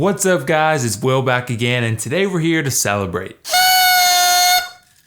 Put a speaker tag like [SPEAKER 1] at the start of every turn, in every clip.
[SPEAKER 1] What's up guys, it's Will back again, and today we're here to celebrate.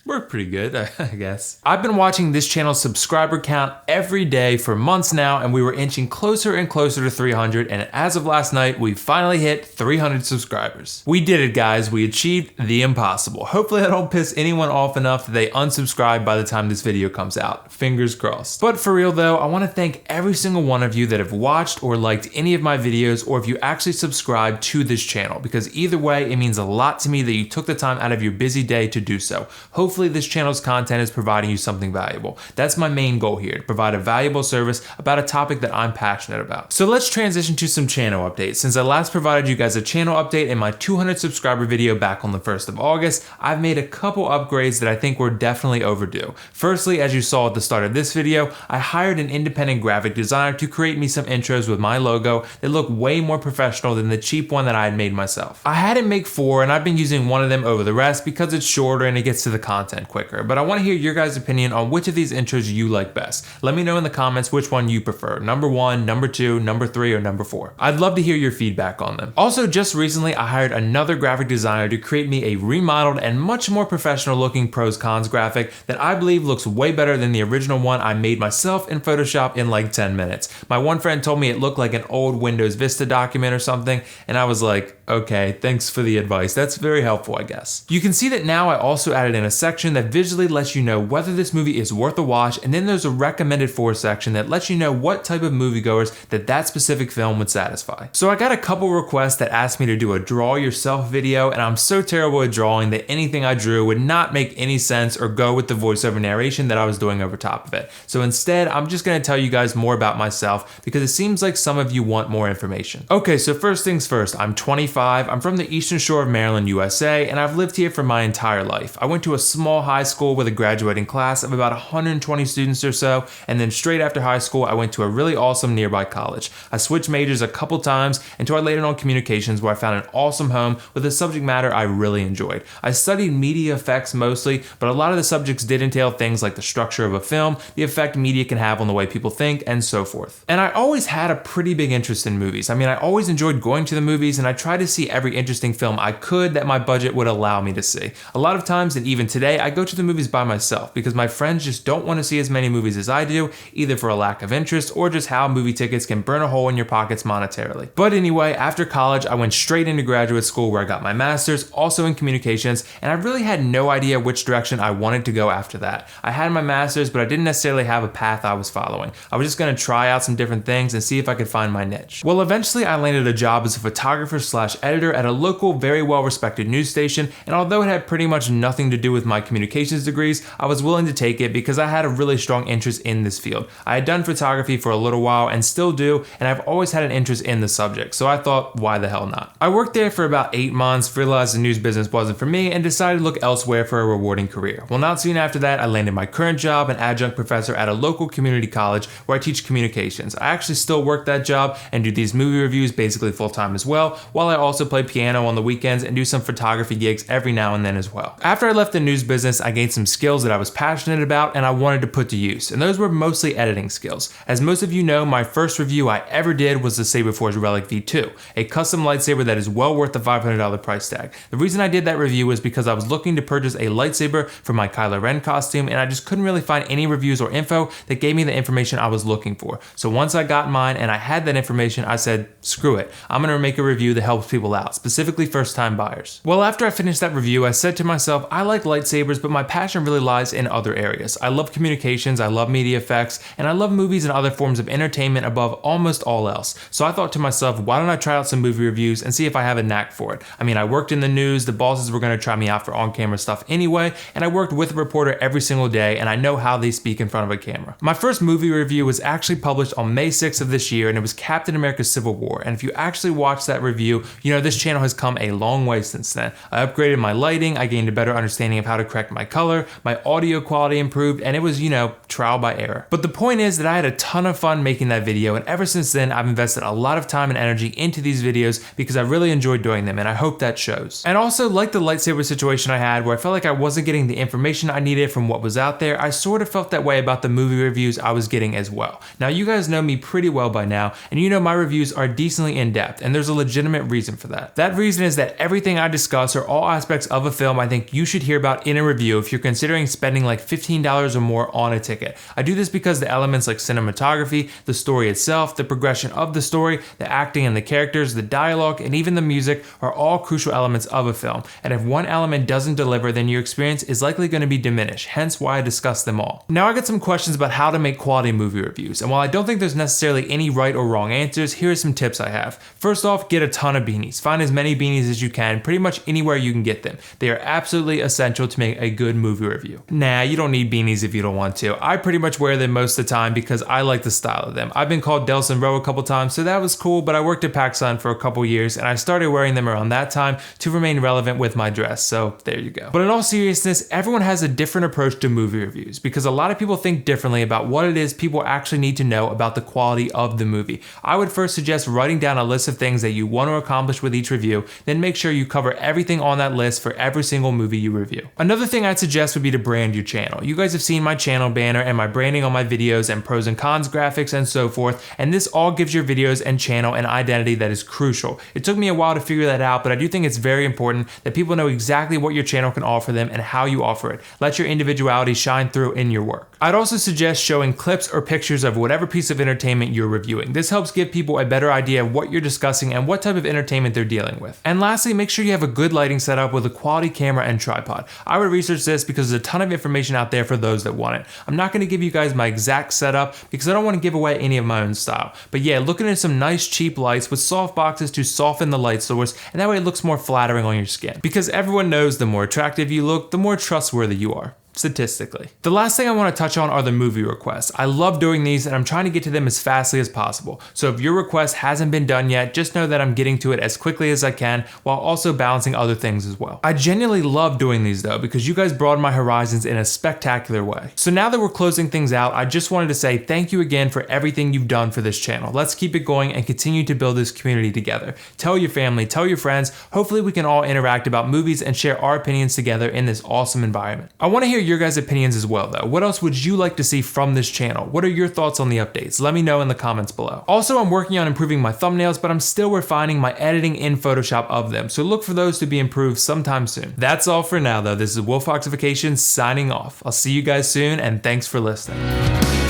[SPEAKER 1] We're pretty good, I guess. I've been watching this channel's subscriber count every day for months now, and we were inching closer and closer to 300, and as of last night, we finally hit 300 subscribers. We did it, guys. We achieved the impossible. Hopefully I don't piss anyone off enough that they unsubscribe by the time this video comes out. Fingers crossed. But for real though, I want to thank every single one of you that have watched or liked any of my videos, or if you actually subscribe to this channel, because either way, it means a lot to me that you took the time out of your busy day to do so. Hopefully this channel's content is providing you something valuable. That's my main goal here, to provide a valuable service about a topic that I'm passionate about. So let's transition to some channel updates. Since I last provided you guys a channel update in my 200 subscriber video back on the 1st of August, I've made a couple upgrades that I think were definitely overdue. Firstly, as you saw at the start of this video, I hired an independent graphic designer to create me some intros with my logo that look way more professional than the cheap one that I had made myself. I had him make 4, and I've been using one of them over the rest because it's shorter and it gets to the content quicker. But I want to hear your guys' opinion on which of these intros you like best. Let me know in the comments which one you prefer, number 1, number 2, number 3, or number 4. I'd love to hear your feedback on them. Also, just recently, I hired another graphic designer to create me a remodeled and much more professional looking pros cons graphic that I believe looks way better than the original one I made myself in Photoshop in like 10 minutes. My one friend told me it looked like an old Windows Vista document or something, and I was like, okay, thanks for the advice. That's very helpful, I guess. You can see that now I also added in a section that visually lets you know whether this movie is worth a watch, and then there's a recommended for section that lets you know what type of moviegoers that specific film would satisfy. So I got a couple requests that asked me to do a draw yourself video, and I'm so terrible at drawing that anything I drew would not make any sense or go with the voiceover narration that I was doing over top of it. So instead, I'm just gonna tell you guys more about myself because it seems like some of you want more information. Okay, so first things first, I'm 25, I'm from the Eastern Shore of Maryland, USA, and I've lived here for my entire life. I went to a small high school with a graduating class of about 120 students or so, and then straight after high school, I went to a really awesome nearby college. I switched majors a couple times until I landed on communications, where I found an awesome home with a subject matter I really enjoyed. I studied media effects mostly, but a lot of the subjects did entail things like the structure of a film, the effect media can have on the way people think, and so forth. And I always had a pretty big interest in movies. I mean, I always enjoyed going to the movies, and I tried to see every interesting film I could that my budget would allow me to see. A lot of times, and even today, I go to the movies by myself because my friends just don't want to see as many movies as I do, either for a lack of interest or just how movie tickets can burn a hole in your pockets monetarily. But anyway, after college, I went straight into graduate school where I got my master's, also in communications, and I really had no idea which direction I wanted to go after that. I had my master's, but I didn't necessarily have a path I was following. I was just going to try out some different things and see if I could find my niche. Well, eventually I landed a job as a photographer/editor at a local, very well-respected news station, and although it had pretty much nothing to do with my communications degrees, I was willing to take it because I had a really strong interest in this field. I had done photography for a little while and still do, and I've always had an interest in the subject, so I thought, why the hell not? I worked there for about 8 months, realized the news business wasn't for me, and decided to look elsewhere for a rewarding career. Well, not soon after that, I landed my current job, an adjunct professor at a local community college where I teach communications. I actually still work that job and do these movie reviews basically full-time as well, while I also play piano on the weekends and do some photography gigs every now and then as well. After I left the news business, I gained some skills that I was passionate about and I wanted to put to use, and those were mostly editing skills. As most of you know, my first review I ever did was the Saberforge Relic V2, a custom lightsaber that is well worth the $500 price tag. The reason I did that review was because I was looking to purchase a lightsaber for my Kylo Ren costume, and I just couldn't really find any reviews or info that gave me the information I was looking for. So once I got mine and I had that information, I said, screw it, I'm gonna make a review that helps people out, specifically first-time buyers. Well, after I finished that review, I said to myself, I like lightsabers, but my passion really lies in other areas. I love communications, I love media effects, and I love movies and other forms of entertainment above almost all else. So I thought to myself, why don't I try out some movie reviews and see if I have a knack for it? I mean, I worked in the news, the bosses were gonna try me out for on-camera stuff anyway, and I worked with a reporter every single day, and I know how they speak in front of a camera. My first movie review was actually published on May 6th of this year, and it was Captain America Civil War. And if you actually watch that review, you know this channel has come a long way since then. I upgraded my lighting, I gained a better understanding of how to to correct my color, my audio quality improved, and it was, trial by error. But the point is that I had a ton of fun making that video, and ever since then, I've invested a lot of time and energy into these videos because I really enjoyed doing them, and I hope that shows. And also, like the lightsaber situation I had where I felt like I wasn't getting the information I needed from what was out there, I sort of felt that way about the movie reviews I was getting as well. Now, you guys know me pretty well by now, and you know my reviews are decently in-depth, and there's a legitimate reason for that. That reason is that everything I discuss or all aspects of a film I think you should hear about in a review if you're considering spending like $15 or more on a ticket. I do this because the elements like cinematography, the story itself, the progression of the story, the acting and the characters, the dialogue, and even the music are all crucial elements of a film. And if one element doesn't deliver, then your experience is likely going to be diminished, hence why I discuss them all. Now I got some questions about how to make quality movie reviews, and while I don't think there's necessarily any right or wrong answers, here are some tips I have. First off, get a ton of beanies. Find as many beanies as you can, pretty much anywhere you can get them. They are absolutely essential to make a good movie review. Nah, you don't need beanies if you don't want to. I pretty much wear them most of the time because I like the style of them. I've been called Delson Rowe a couple times, so that was cool, but I worked at PacSun for a couple years and I started wearing them around that time to remain relevant with my dress, so there you go. But in all seriousness, everyone has a different approach to movie reviews because a lot of people think differently about what it is people actually need to know about the quality of the movie. I would first suggest writing down a list of things that you want to accomplish with each review, then make sure you cover everything on that list for every single movie you review. Another thing I'd suggest would be to brand your channel. You guys have seen my channel banner and my branding on my videos and pros and cons graphics and so forth, and this all gives your videos and channel an identity that is crucial. It took me a while to figure that out, but I do think it's very important that people know exactly what your channel can offer them and how you offer it. Let your individuality shine through in your work. I'd also suggest showing clips or pictures of whatever piece of entertainment you're reviewing. This helps give people a better idea of what you're discussing and what type of entertainment they're dealing with. And lastly, make sure you have a good lighting setup with a quality camera and tripod. I would research this because there's a ton of information out there for those that want it. I'm not going to give you guys my exact setup because I don't want to give away any of my own style. But yeah, looking at some nice cheap lights with soft boxes to soften the light source, and that way it looks more flattering on your skin. Because everyone knows the more attractive you look, the more trustworthy you are. Statistically. The last thing I want to touch on are the movie requests. I love doing these and I'm trying to get to them as fastly as possible. So if your request hasn't been done yet, just know that I'm getting to it as quickly as I can while also balancing other things as well. I genuinely love doing these though because you guys broaden my horizons in a spectacular way. So now that we're closing things out, I just wanted to say thank you again for everything you've done for this channel. Let's keep it going and continue to build this community together. Tell your family, tell your friends. Hopefully we can all interact about movies and share our opinions together in this awesome environment. I want to hear your guys' opinions as well though. What else would you like to see from this channel? What are your thoughts on the updates? Let me know in the comments below. Also, I'm working on improving my thumbnails, but I'm still refining my editing in Photoshop of them, so look for those to be improved sometime soon. That's all for now though. This is WillFoxification signing off. I'll see you guys soon and thanks for listening.